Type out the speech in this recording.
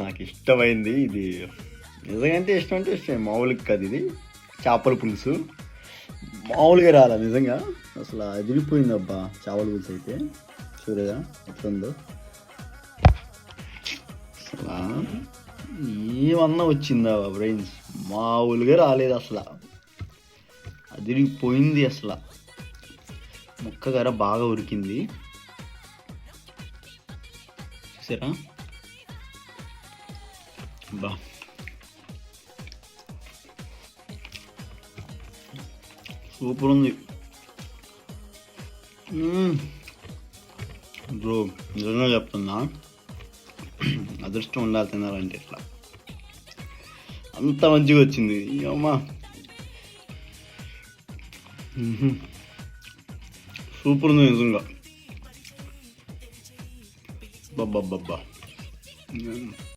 నాకు ఇష్టమైంది ఇది. నిజంగా ఇష్టం అంటే ఇష్టం, మామూలుగా కాదు. ఇది చేపల పులుసు మామూలుగా రాలా నిజంగా, అసలు అదిరిపోయింది అబ్బా. చేపల పులుసు అయితే చూడగా ఎట్లుందో, అసలు ఏమన్నా వచ్చిందా బ్రెయిన్స్, మామూలుగా రాలేదు అసలు, అదిరిపోయింది అసలు. ముక్క గర బాగా ఉరికింది చూసారా బా. సూపర్ ఉంది బ్రో, నిజంగా చెప్తున్నా, అదృష్టం ఉండాలి తినాలంటే. ఇట్లా అంత మంచిగా వచ్చింది అమ్మా. సూపర్ ఉంది నిజంగా, బాబ్బా.